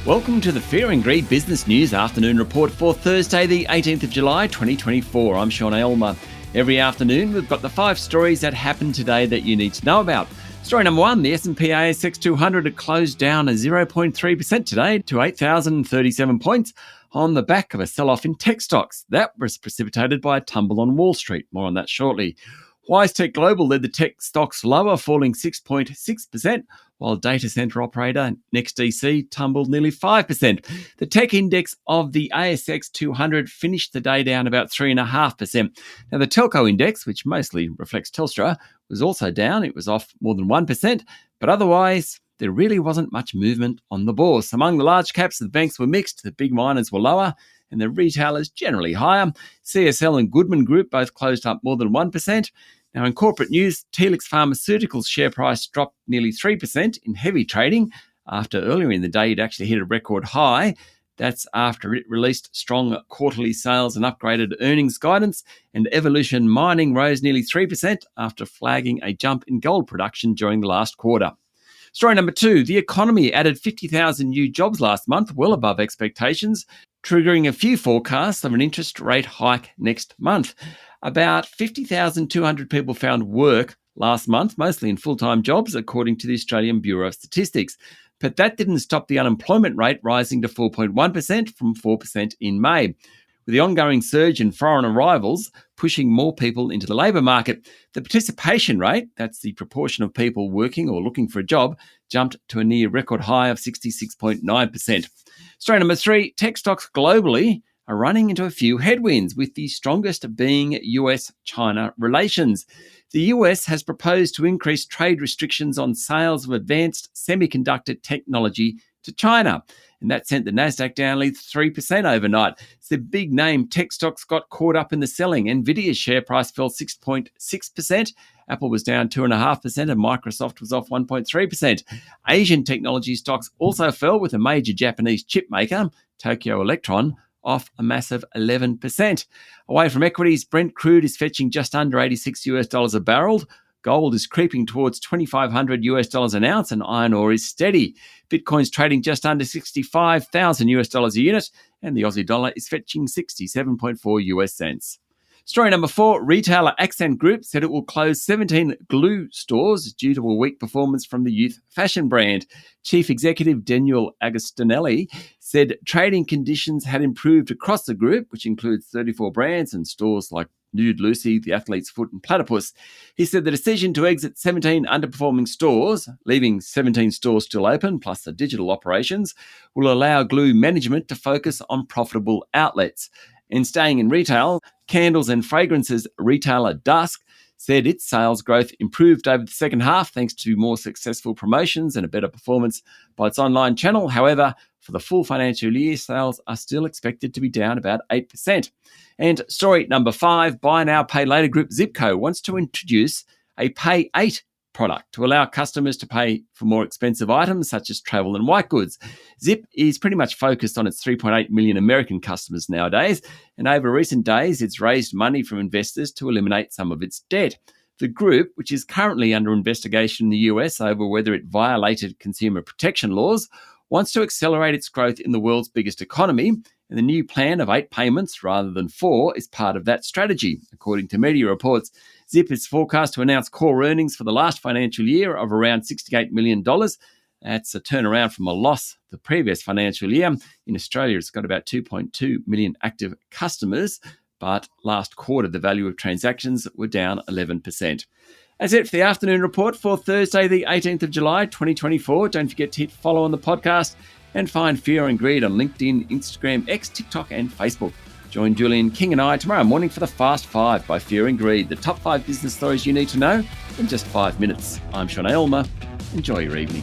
Welcome to the Fear and Greed Business News Afternoon Report for Thursday, the 18th of July, 2024. I'm Sean Aylmer. Every afternoon, we've got the 5 stories that happened today that you need to know about. Story number 1, the S&P ASX 200 had closed down 0.3% today to 8,037 points on the back of a sell-off in tech stocks. That was precipitated by a tumble on Wall Street. More on that shortly. WiseTech Global led the tech stocks lower, falling 6.6%, while data center operator NextDC tumbled nearly 5%. The tech index of the ASX 200 finished the day down about 3.5%. Now, the telco index, which mostly reflects Telstra, was also down. It was off more than 1%, but otherwise, there really wasn't much movement on the bourse. Among the large caps, the banks were mixed, the big miners were lower, and the retailers generally higher. CSL and Goodman Group both closed up more than 1%. Now, in corporate news, Telix Pharmaceuticals' share price dropped nearly 3% in heavy trading after earlier in the day it actually hit a record high. That's after it released strong quarterly sales and upgraded earnings guidance. And Evolution Mining rose nearly 3% after flagging a jump in gold production during the last quarter. Story number 2, the economy added 50,000 new jobs last month, well above expectations, triggering a few forecasts of an interest rate hike next month. About 50,200 people found work last month, mostly in full-time jobs, according to the Australian Bureau of Statistics. But that didn't stop the unemployment rate rising to 4.1% from 4% in May, with the ongoing surge in foreign arrivals pushing more people into the labour market. The participation rate, that's the proportion of people working or looking for a job, jumped to a near record high of 66.9%. Story number 3, tech stocks globally are running into a few headwinds, with the strongest being US-China relations. The US has proposed to increase trade restrictions on sales of advanced semiconductor technology to China, and that sent the Nasdaq down nearly 3% overnight. So the big name tech stocks got caught up in the selling. Nvidia's share price fell 6.6%. Apple was down 2.5% and Microsoft was off 1.3%. Asian technology stocks also fell, with a major Japanese chip maker, Tokyo Electron, off a massive 11%. Away from equities, Brent crude is fetching just under $86 a barrel. Gold is creeping towards $2,500 an ounce, and iron ore is steady. Bitcoin's trading just under $65,000 a unit, and the Aussie dollar is fetching 67.4 US cents. Story number 4, retailer Accent Group said it will close 17 Glue stores due to a weak performance from the youth fashion brand. Chief Executive Daniel Agostinelli said trading conditions had improved across the group, which includes 34 brands and stores like Nude Lucy, The Athlete's Foot and Platypus. He said the decision to exit 17 underperforming stores, leaving 17 stores still open, plus the digital operations, will allow Glue management to focus on profitable outlets. And staying in retail, candles and fragrances retailer Dusk said its sales growth improved over the second half thanks to more successful promotions and a better performance by its online channel. However, for the full financial year, sales are still expected to be down about 8%. And story number 5, Buy Now, Pay Later group Zipco wants to introduce a Pay 8 product to allow customers to pay for more expensive items such as travel and white goods. Zip is pretty much focused on its 3.8 million American customers nowadays, and over recent days it's raised money from investors to eliminate some of its debt. The group, which is currently under investigation in the US over whether it violated consumer protection laws, wants to accelerate its growth in the world's biggest economy, and the new plan of 8 payments rather than 4 is part of that strategy. According to media reports, Zip is forecast to announce core earnings for the last financial year of around $68 million. That's a turnaround from a loss the previous financial year. In Australia, it's got about 2.2 million active customers, but last quarter, the value of transactions were down 11%. That's it for the afternoon report for Thursday, the 18th of July, 2024. Don't forget to hit follow on the podcast and find Fear and Greed on LinkedIn, Instagram, X, TikTok, and Facebook. Join Julian King and I tomorrow morning for the Fast 5 by Fear and Greed, the top 5 business stories you need to know in just 5 minutes. I'm Sean Aylmer. Enjoy your evening.